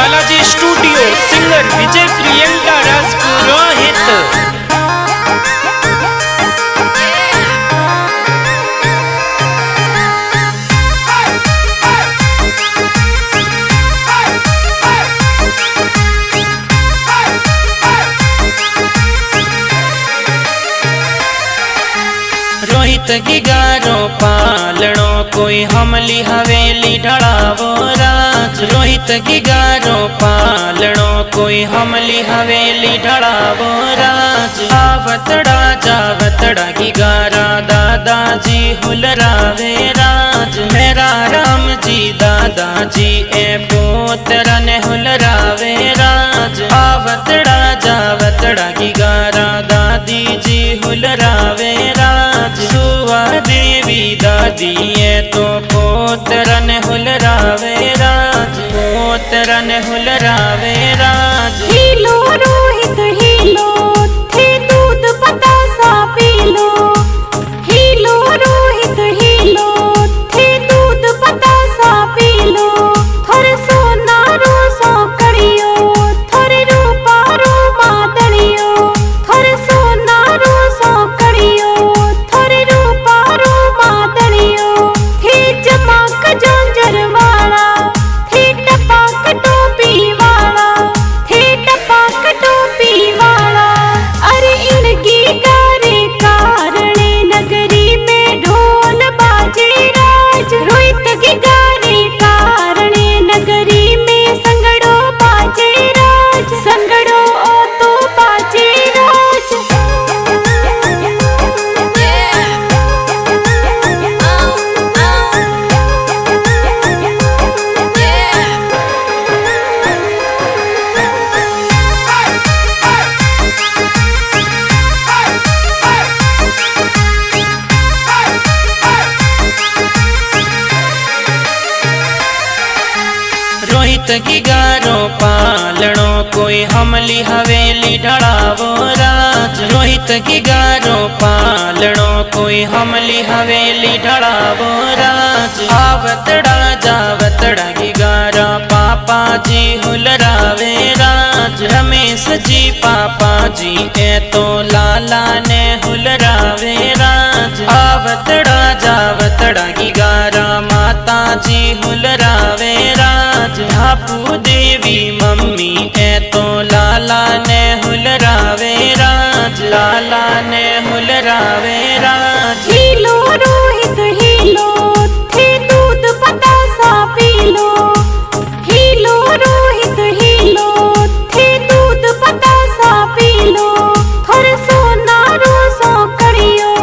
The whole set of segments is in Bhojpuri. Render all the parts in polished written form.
बालाजी स्टूडियो सिंगर विजय प्रियंका राजपुरोहित। रोहित की गारो पालणो कोई हमली हवेली ढड़ावो राज। रोहित की गारो पालणो कोई हमली हवेली ढड़ावो राज। आवतड़ा जावतड़ा की गारा दादाजी हुलरावे राज। मेरा राम जी दादाजी ए पोतरा ने हुलरावे राज। आवतड़ा जावतड़ा की गारा दादी जी हुलरावे राज। सुवा देवी दादी ये तो पोतरन हुलरावे राज। पोतरन हुलरावे राज। हीलो रोहित हीलो थे दूध बतासा पीलो। हीलो रोहित हीलो थे दूध बतासा पीलो। थोर सोना रो सो कड़ियो थोर रूपा रो मादड़ियो। थोर सोना रो सो कड़ियो थोर रूपा रो मादड़ियो। थे चमक जोंजर वाला थे टपक टोपी वाला। थे टपक टोपी वाला अरे इनकी गारे कारणे नगरी में ढोल बाजे राज। रोहित की गारे कारणे नगरी में संगड़ो बाजे राज। संगड़ो ओ तो बाजे राज। रोहित की गारो पालणो कोई हमली हवेली ढड़ावो राज। रोहित की गारो पालणो कोई हमली हवेली ढड़ावो राज। आवतड़ा जावतड़ा की गारा पापा जी हुलरावे राज। रमेश जी पापा जी ए तो लाला ने हुलरावे राज। आवतड़ा जावतड़ा की गारा माता जी हुलरावे राज। झापू देवी मम्मी ए तो लाला ने हुलरावे राज। लाला ने हुलरावे राज। हीलो रोहित हीलो थे दूध बतासा पीलो। हीलो रोहित हीलो थे दूध बतासा पीलो। थोर सोना रो सो कड़ियो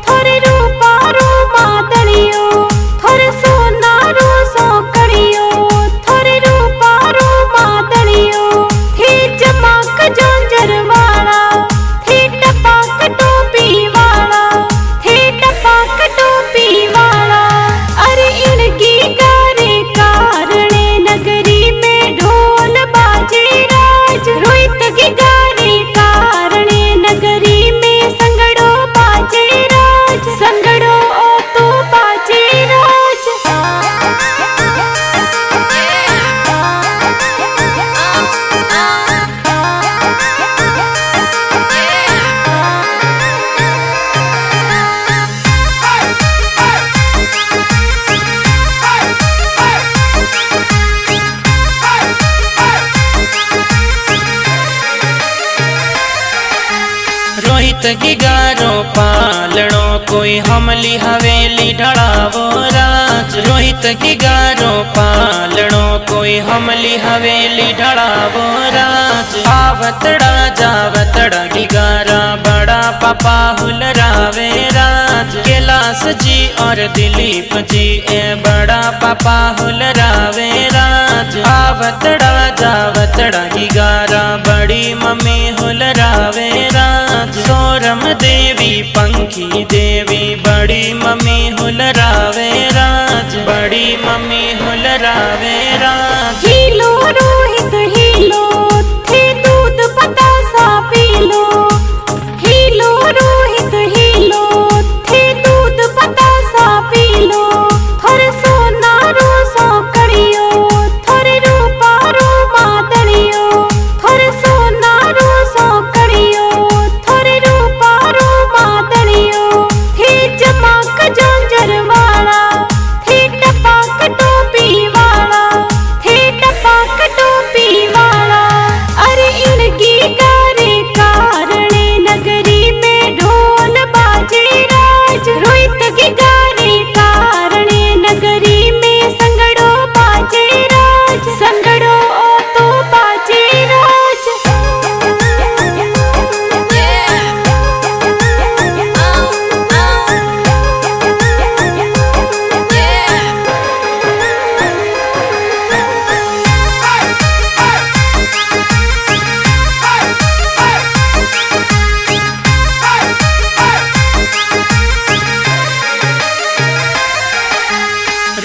थोर रूपा रो मादड़ियो। थोर सोना रो सो कड़ियो थोर रूपा रो मादड़ियो। थे चमक जोंजर वाला थे टपक टोपी वाला। थे टपक टोपी वाला अरे इनकी गारे कारणे नगरी में ढोल बाजे राज। रोहित की गारे कारणे नगरी में संगड़ो बाजे राज। संगड़ो ओ तो बाजे राज। रोहित की गारो पालणो कोई हमली हवेली ढड़ावो राज। रोहित की गारो पालणो कोई हमली हवेली ढड़ावो राज। आवतड़ा जावतड़ा की गारा बड़ा पापा हुलरावे राज। कैलाश जी और दिलीप जी ए बड़ा पापा हुलरावे राज। आवतड़ा जावतड़ा की गारा बड़ी मम्मी हुलरावे राज। सोरम देवी पंखी देवी बड़ी मम्मी हुलरावे राज। बड़ी मम्मी हुलरावे राज। हीलो रोहित हीलो थे दूध बतासा पीलो। हीलो रोहित हीलो थे दूध बतासा पीलो। थोर सोना रो सो कड़ियो थोर रूपा रो मादड़ियो।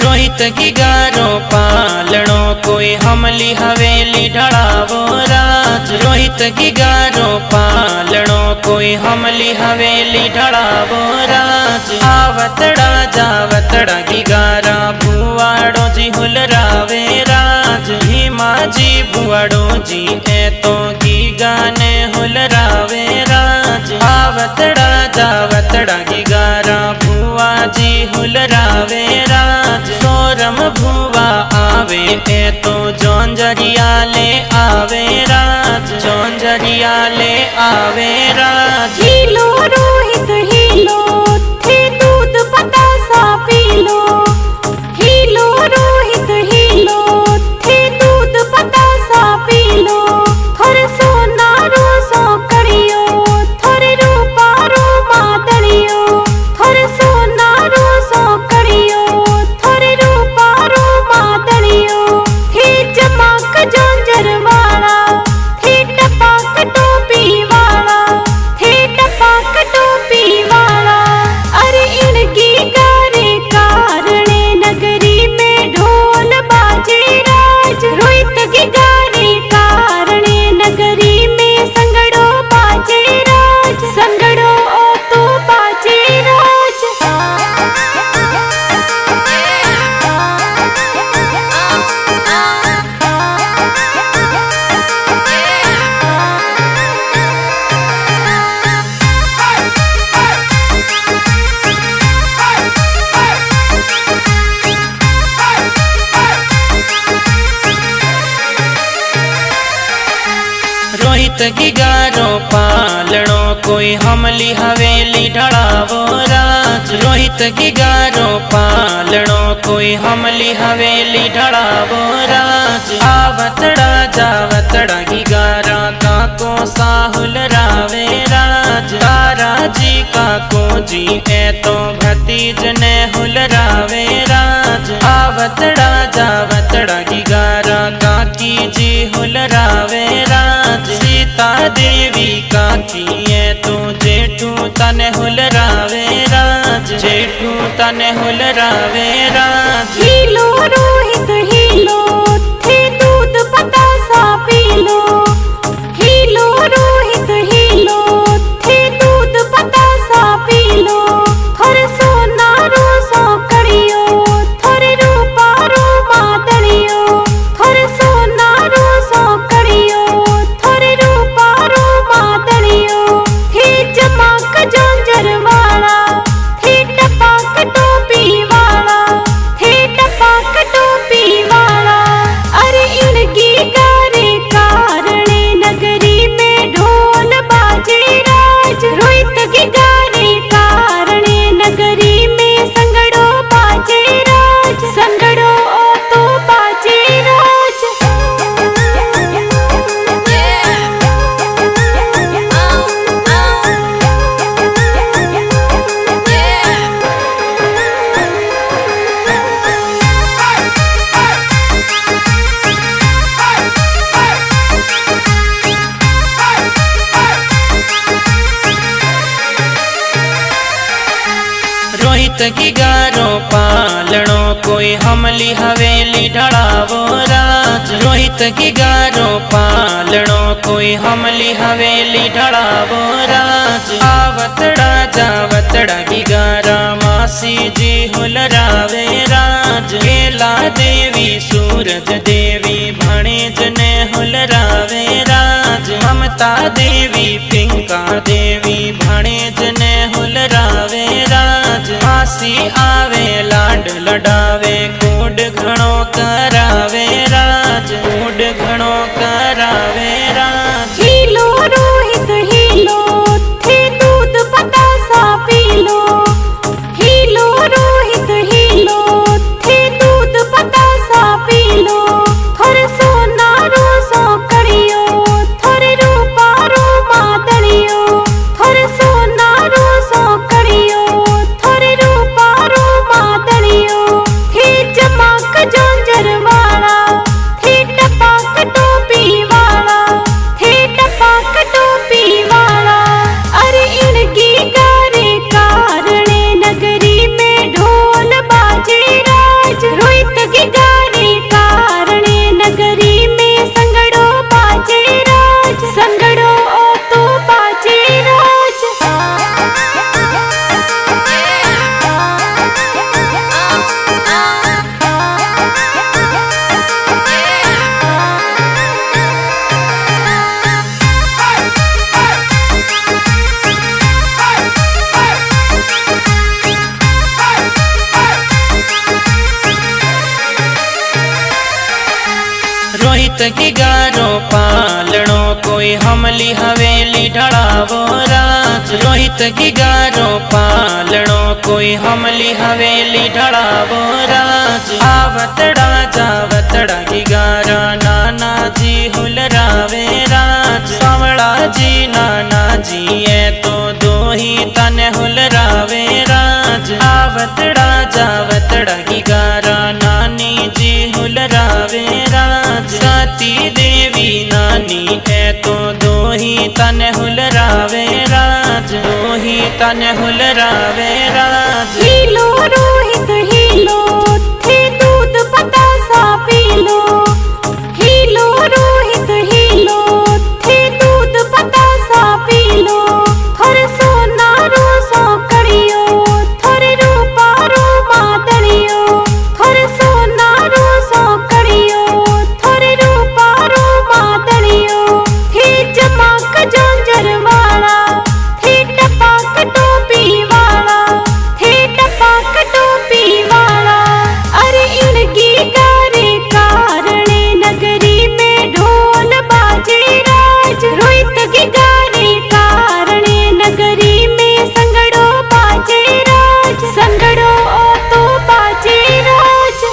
रोहित की गारो पालणो कोई हमली हवेली ढड़ावो राज। रोहित की गारो पालणो कोई हमली हवेली ढड़ावो राज। आवतड़ा जावतड़ा की गारा भुवाड़ो जी हुलरावे राज। हिमा जी भुवाड़ो जी ए तो की गाने हुलरावे राज। आवतड़ा जावतड़ा की गारा भुआ जी हुलरावे राज। सोरम भुआ आवे ए तो जोंजरिया ले आवे राज। जोंजरिया ले आवे राज। हीलो रोहित हीलो थे दूध बतासा पीलो। हीलो रोहित हीलो थे दूध बतासा पीलो। थोर सोना रो सो करियो थोर रूपा रो मादरियो। थोर सोना रो सो करियो थोर रूपा रो मादरियो। थे चमक जोंजर वाला थे टपक टोपी वाला। थे टपक टोपी वाला अरे इनकी गारे कारणे नगरी में ढोल बाजे राज। रोहित की गारे कारणे नगरी में संगड़ो बाजे राज। संगड़ो ओ तो बाजे राज। रोहित की गारो पालणो कोई हमली हवेली ढड़ावो राज। रोहित की गारो पालणो कोई हमली हवेली ढड़ावो राज। आवतड़ा जावतड़ा की गारा काको साहुल रावे राज। तारा जी काको जी ए तो भतीज ने हुलरावे राज। आवतड़ा जावतड़ा की गारा काकी जी हुलरावे राज। सीता देवी काकी ए तो जेठू तने हुलरावे राज। जेठू तने हुलरावे राज। हीलो रोहित हीलो थे दूध बतासा पीलो। हीलो रोहित हीलो थे दूध बतासा पीलो। थोर सोना रो सो करियो थोर रूपा रो मादरियो। थोर सोना रो सो करियो थोर रूपा रो मादरियो। थे चमक जोंजर वाला थे टपक टोपी वाला। थे टपक टोपी वाला अरे इनकी गारे कारणे नगरी में ढोल बाजे राज। रोहित की गारे कारणे नगरी में संगड़ो बाजे राज। संगड़ो ओ तो बाजे राज। रोहित की गारो पालणो कोई हमली हवेली ढड़ावो राज। रोहित की गारो पालणो कोई हमली हवेली ढड़ावो राज। आवतड़ा जावतड़ा की गारा मासी जी हुलरावे राज। केला देवी सूरज देवी भणेज ने हुलरावे राज। ममता देवी पिंका देवी भणेज ने हुलरावे राज। मासी आवे लाड लडावे कूड घणो करावे राज। कूड घणो करावे राज। हीलो रोहित हीलो थे दूध बतासा पीलो। हीलो रोहित हीलो थे दूध बतासा पीलो। थोर सोना रो सो करियो थोर रूपा रो मादरियो। थोर सोना रो सो करियो थोर रूपा रो मादरियो। रोहित की गारो पालणो कोई हमली हवेली ढड़ावो राज। रोहित की गारो पालणो कोई हमली हवेली ढड़ावो राज। आवतड़ा जावतड़ा की गारा नाना जी हुलरावे राज। सांवड़ा जी नाना जी ये तो दो ही तन हुलरावे राज। आवतड़ा जावतड़ा की गारा नानी जी हुलरावे राज। सती देवी नानी है तो दो ही तन हुलरावे राज। दो ही तन हुलरावे राज। हीलो रोहित हीलो थे दूध बतासा पीलो। हीलो रोहित हीलो थे दूध बतासा पीलो। थोर सोना रो सो कड़ियो थोर रूपा रो मादड़ियो। थोर सोना रो सो कड़ियो थोर रूपा रो मादड़ियो। थे चमक जोंजर वाला थे टपाक टोपी वाला। थे टपाक टोपी वाला अरे इनकी गारे कारणे नगरी में ढोल बाजे राज। रोहित की गारे कारणे नगरी में संगड़ो बाजे राज। संगड़ो तो बाजे राज।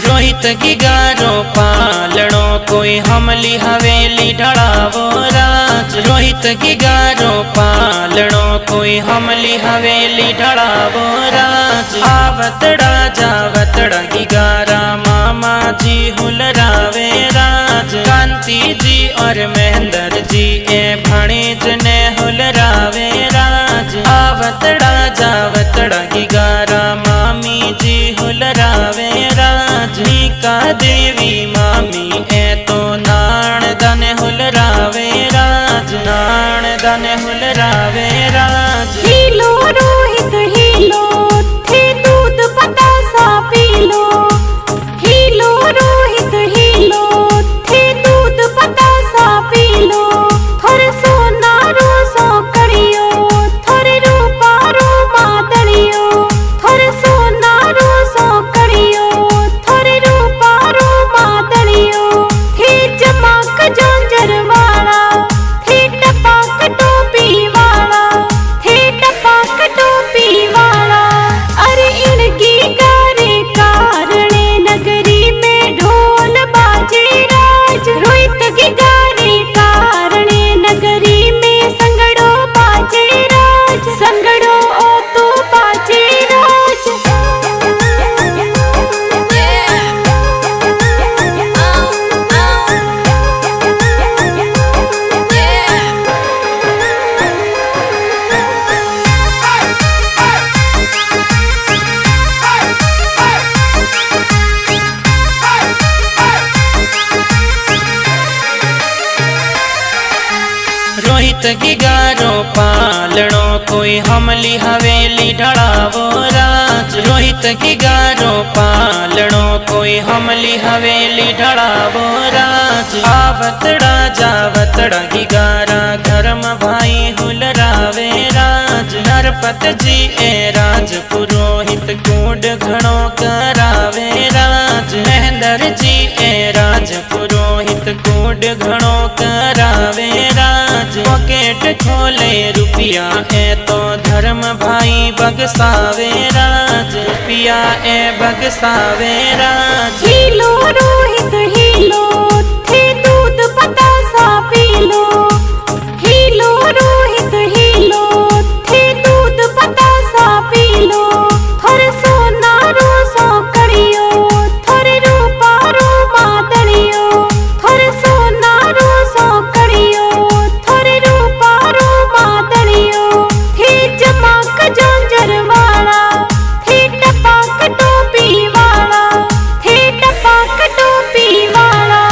रोहित की गारो पालणो कोई हमली हवेली ढड़ावो राज। रोहित की गारो पालणो कोई हमली हवेली ढड़ावो राज। आवतड़ा जावतड़ा की गारा मामा जी हुलरावे राज। कांति जी और महेंद्र जी ए भणेज ने हुलरावे राज। आवतड़ा जावतड़ा की गारा मामी जी हुलरावे राज। मीका देवी मामी ए तो नाण दन हुलरावे राज। नाण दन हुलरावे राज। हीलो रोहित हीलो थे दूध बतासा पीलो। हीलो रोहित हीलो थे दूध बतासा पीलो। थोर सोना रो सो कड़ियो थोर रूपा रो मादड़ियो। थोर सोना रो सो कड़ियो थोर रूपा रो मादड़ियो। थे चमक जोंजर वाला थे टपाक टोपी वाला। थे टपाक टोपी वाला अरे इनकी गारे कारणे नगरी में ढोल बाजे राज। रोहित की गारे कारणे नगरी में संगड़ो बाजे राज। संगड़ो तो बाजे राज। रोहित की गारो पालणो कोई हमली हवेली ढड़ावो राज। रोहित की गारो पालणो कोई हमली हवेली ढड़ावो राज। आवतड़ा जावतड़ा की गारा धर्म भाई हुलरावे राज। नरपत जी ए राज पुरोहित कूड घणो करावे राज। महेंद्र जी ए राज पुरोहित कूड घणो करावे राज। पॉकेट खोले रुपया है तो धर्म भाई बगसावे राज। रुपया ए बगसावे राज। हीलो रोहित हीलो थे दूध बतासा पीलो। हीलो रोहित हीलो थे दूध बतासा पीलो। थोर सोना रो सो कड़ियो थोर रूपा रो मादड़ियो। थोर सोना रो सो कड़ियो थोर रूपा रो मादड़ियो। थे चमक जोंजर वाला थे टपाक टोपी वाला। थे टपाक टोपी वाला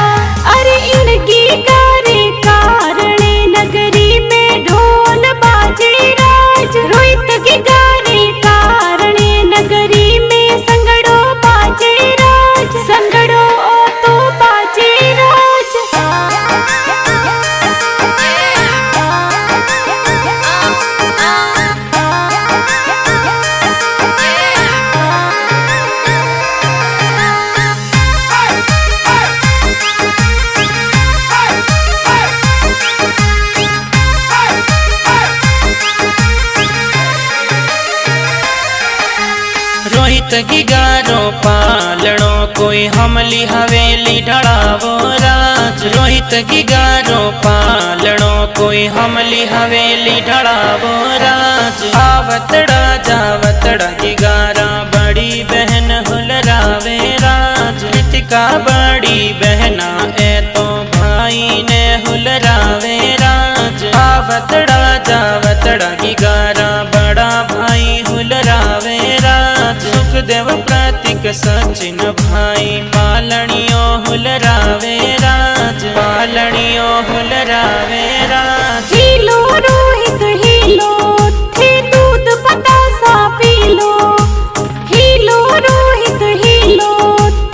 रोहित की गारो पालणो कोई हमली हवेली ढड़ावो राज। रोहित की गारो पालणो कोई हमली हवेली ढड़ावो राज। आवतड़ा जावतड़ा की गारा बड़ी बहन हुलरावे राज। रितिका बड़ी बहना ए तो भाई ने हुलरावे राज। आवतड़ा जावतड़ा की गारा बड़ा भाई हुलरावे राज। सुखदेव प्रतीक सचिन भाई पालणियों हुलरावे राज। पालणियों हुलरावे राज। हीलो रोहित हीलो थे दूध बतासा पीलो। हीलो रोहित हीलो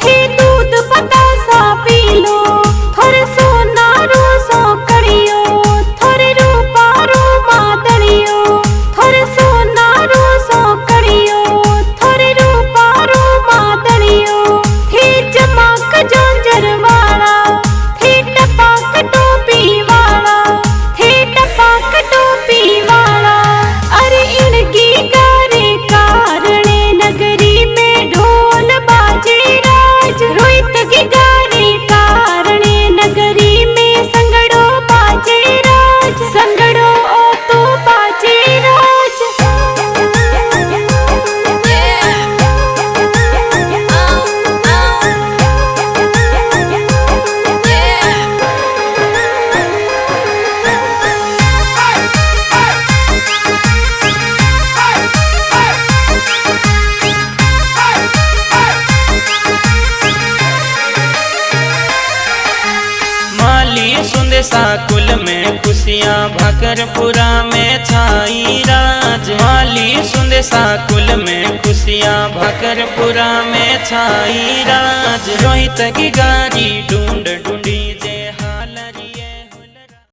थे दूध बतासा पीलो। थोर सोना रो सो कड़ियो थोर रूपा रो मादरियो। थोर सोना रो सो कड़ियो थोर रूपा रो मादरियो। थे चमक जोंजर वाला थे टपाक टोपी वाला। थे टपाक टोपी वाला अरे इनकी गारे कारणे नगरी में ढोल बाजे राज। रोहित की गारे कारणे नगरी में संगड़ो बाजे राज। संगड़ो ओ तो बाजे राज। माली सुंदेसा कुल में खुशियाँ भकरपुरा में छाई राज। माली सुंदेसा कुल में खुशियाँ भकरपुरा में छाई राज। रोहित की गारी ढूंढ ढूंढी